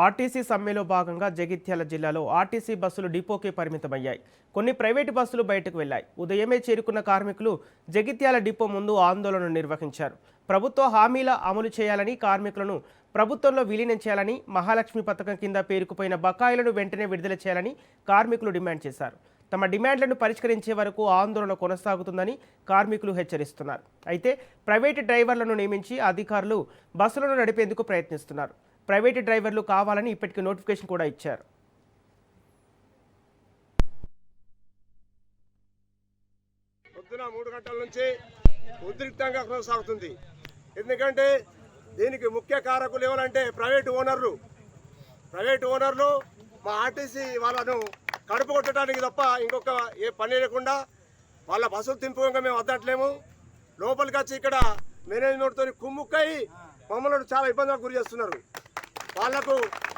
RTC సమ్మెలో భాగంగా జగిత్యాల జిల్లాలో ఆర్టీసీ బస్సులు డిపోకే పరిమితమయ్యాయి. కొన్ని ప్రైవేటు బస్సులు బయటకు వెళ్లాయి. ఉదయమే చేరుకున్న కార్మికులు జగిత్యాల డిపో ముందు ఆందోళన నిర్వహించారు. ప్రభుత్వ హామీల అమలు చేయాలని, కార్మికులను ప్రభుత్వంలో విలీనం చేయాలని, మహాలక్ష్మి పథకం కింద పేరుకుపోయిన బకాయిలను వెంటనే విడుదల చేయాలని కార్మికులు డిమాండ్ చేశారు. తమ డిమాండ్లను పరిష్కరించే వరకు ఆందోళన కొనసాగుతుందని కార్మికులు హెచ్చరిస్తున్నారు. అయితే ప్రైవేటు డ్రైవర్లను నియమించి అధికారులు బస్సులను నడిపేందుకు ప్రయత్నిస్తున్నారు. ప్రైవేటు డ్రైవర్లు కావాలని ఇప్పటికే నోటిఫికేషన్ కూడా ఇచ్చారు. పొద్దున 3 గంటల నుంచి ఉద్రిక్తంగా కొనసాగుతుంది. ఎందుకంటే దీనికి ముఖ్య కారకులు ఎవరంటే ప్రైవేటు ఓనర్లు మా ఆర్టీసీ వాళ్ళను కడుపు కొట్టడానికి తప్ప ఇంకొక ఏ పని లేకుండా వాళ్ళ బస్సులు తింపుగా మేము వద్దట్లేము. లోపలికి వచ్చి ఇక్కడ మేనేజ్మెంట్తో కుమ్ముక్కై మమ్మల్ని చాలా ఇబ్బందులకు గురి చేస్తున్నారు. వాళ్లకు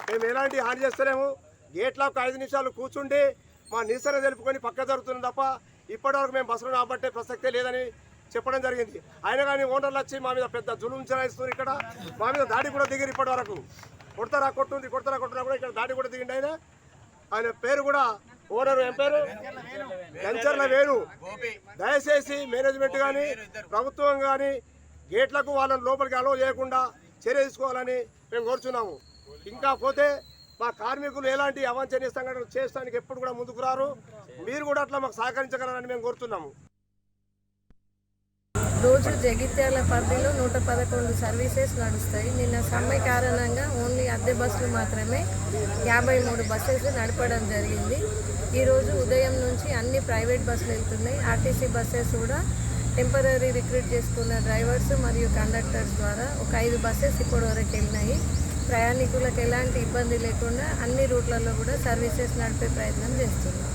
మేము ఎలాంటి హాని చేస్తలేము. గేట్లో ఒక 5 నిమిషాలు కూర్చుండి మా నిరసన తెలుపుకొని పక్క జరుగుతున్నాం తప్ప ఇప్పటివరకు మేము బస్సులను ఆపట్టే ప్రసక్తే లేదని చెప్పడం జరిగింది. అయినా కానీ ఓనర్లు వచ్చి మా మీద పెద్ద జులుం చెలాయిస్తున్నారు. ఇక్కడ మా మీద దాడి కూడా దిగిరు. ఇప్పటి వరకు కొడతారా కూడా ఇక్కడ దాడి కూడా దిగిండి. ఆయన పేరు కూడా ఓనర్ ఏం పేరు గంచర్ల వేణు. దయచేసి మేనేజ్మెంట్ కానీ ప్రభుత్వం కానీ గేట్లకు వాళ్ళని లోపలికి అలో చేయకుండా చర్య తీసుకోవాలని మేము కోరుచున్నాము. ఇంకా పోతే మా కార్మికులు ఎలాంటి అవాంఛనీయ సంఘటనలు చేయడానికి ఎప్పుడు కూడా ముందుకు రారు. మీరు కూడా అట్లా మాకు సహకరించగలరని మేము కోరుతున్నాము. రోజు జగిత్యాల పరిధిలో 111 సర్వీసెస్ నడుస్తాయి. నిన్న సమ్మె కారణంగా ఓన్లీ అద్దె బస్సులు మాత్రమే 53 బస్సెస్ నడపడం జరిగింది. ఈరోజు ఉదయం నుంచి అన్ని ప్రైవేట్ బస్సులు వెళ్తున్నాయి. ఆర్టీసీ బస్సెస్ కూడా టెంపరీ రిక్రూట్ చేసుకున్న డ్రైవర్స్ మరియు కండక్టర్స్ ద్వారా ఒక 5 బస్సెస్ ఇప్పటివరకు వెళ్ళినాయి. ప్రయాణికులకు ఎలాంటి ఇబ్బంది లేకుండా అన్ని రూట్లలో కూడా సర్వీసెస్ నడిపే ప్రయత్నం చేస్తున్నాం.